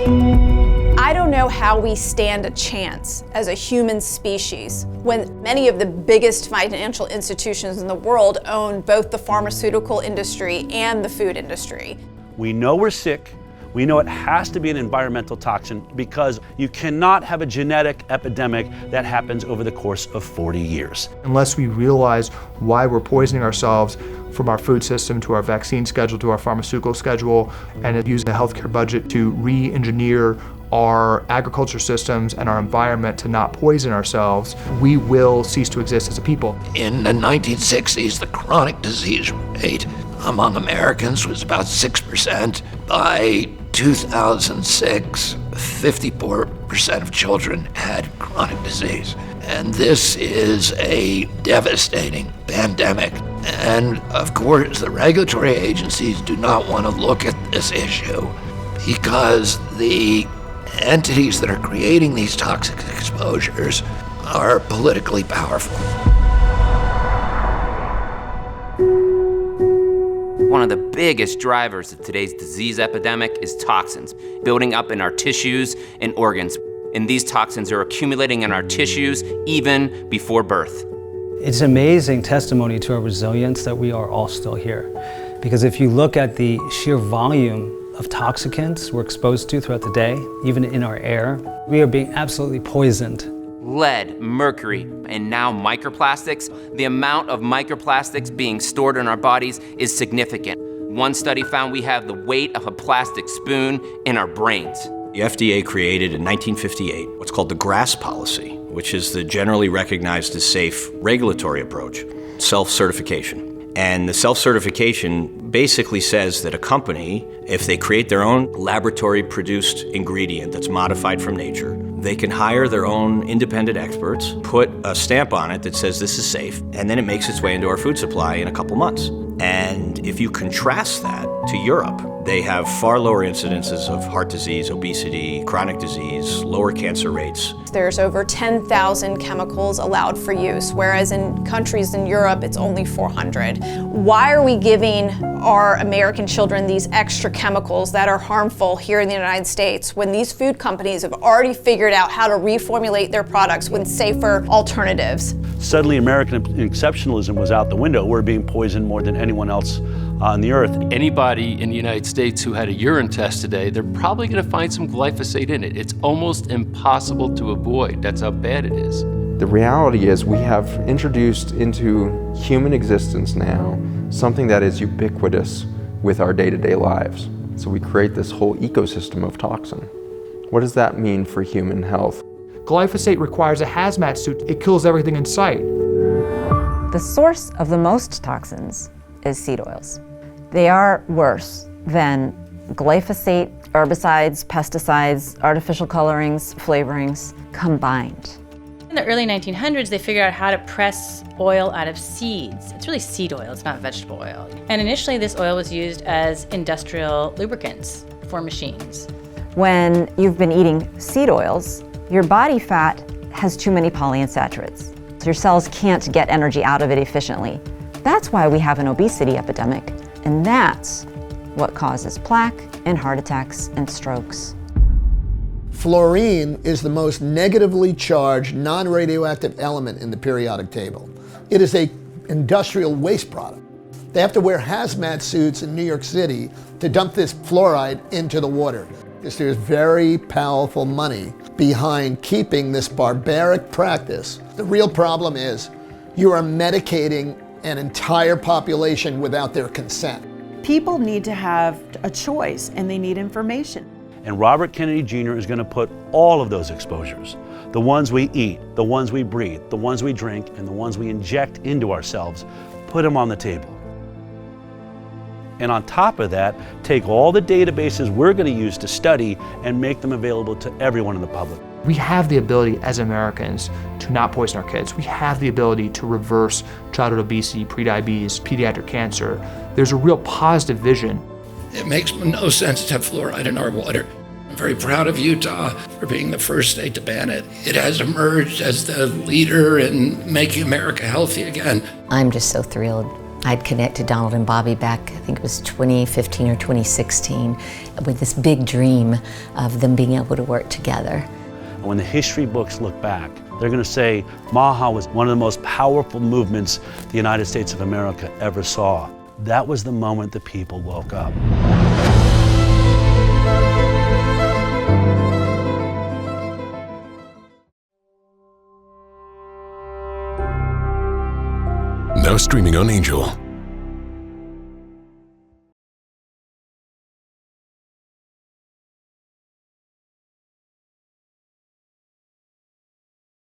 I don't know how we stand a chance as a human species when many of the biggest financial institutions in the world own both the pharmaceutical industry and the food industry. We know we're sick. We know it has to be an environmental toxin because you cannot have a genetic epidemic that happens over the course of 40 years. Unless we realize why we're poisoning ourselves, from our food system to our vaccine schedule to our pharmaceutical schedule, and use the healthcare budget to re-engineer our agriculture systems and our environment to not poison ourselves, we will cease to exist as a people. In the 1960s, the chronic disease rate among Americans was about 6%. By 2006, 54% of children had chronic disease. And this is a devastating pandemic. And of course, the regulatory agencies do not want to look at this issue because the entities that are creating these toxic exposures are politically powerful. One of the biggest drivers of today's disease epidemic is toxins, building up in our tissues and organs. And these toxins are accumulating in our tissues even before birth. It's amazing testimony to our resilience that we are all still here. Because if you look at the sheer volume of toxicants we're exposed to throughout the day, even in our air, we are being absolutely poisoned. Lead, mercury, and now microplastics. The amount of microplastics being stored in our bodies is significant. One study found we have the weight of a plastic spoon in our brains. The FDA created in 1958 what's called the GRAS policy, which is the generally recognized as safe regulatory approach, self-certification. And the self-certification basically says that a company, if they create their own laboratory-produced ingredient that's modified from nature, they can hire their own independent experts, put a stamp on it that says this is safe, and then it makes its way into our food supply in a couple months. And if you contrast that to Europe, they have far lower incidences of heart disease, obesity, chronic disease, lower cancer rates. There's over 10,000 chemicals allowed for use, whereas in countries in Europe, it's only 400. Why are we giving our American children these extra chemicals that are harmful here in the United States when these food companies have already figured out how to reformulate their products with safer alternatives? Suddenly American exceptionalism was out the window. We're being poisoned more than anyone else on the earth. Anybody in the United States who had a urine test today, they're probably going to find some glyphosate in it. It's almost impossible to avoid. That's how bad it is. The reality is we have introduced into human existence now something that is ubiquitous with our day-to-day lives. So we create this whole ecosystem of toxin. What does that mean for human health? Glyphosate requires a hazmat suit. It kills everything in sight. The source of the most toxins is seed oils. They are worse than glyphosate, herbicides, pesticides, artificial colorings, flavorings combined. In the early 1900s, they figured out how to press oil out of seeds. It's really seed oil, it's not vegetable oil. And initially this oil was used as industrial lubricants for machines. When you've been eating seed oils, your body fat has too many polyunsaturates. So your cells can't get energy out of it efficiently. That's why we have an obesity epidemic, and that's what causes plaque and heart attacks and strokes. Fluorine is the most negatively charged non-radioactive element in the periodic table. It is an industrial waste product. They have to wear hazmat suits in New York City to dump this fluoride into the water. Because there's very powerful money behind keeping this barbaric practice. The real problem is you are medicating an entire population without their consent. People need to have a choice and they need information. And Robert Kennedy Jr. is going to put all of those exposures, the ones we eat, the ones we breathe, the ones we drink, and the ones we inject into ourselves, put them on the table. And on top of that, take all the databases we're going to use to study and make them available to everyone in the public. We have the ability as Americans to not poison our kids. We have the ability to reverse childhood obesity, prediabetes, pediatric cancer. There's a real positive vision. It makes no sense to have fluoride in our water. I'm very proud of Utah for being the first state to ban it. It has emerged as the leader in making America healthy again. I'm just so thrilled. I'd connected Donald and Bobby back, I think it was 2015 or 2016, with this big dream of them being able to work together. When the history books look back, they're going to say MAHA was one of the most powerful movements the United States of America ever saw. That was the moment the people woke up. Now streaming on Angel.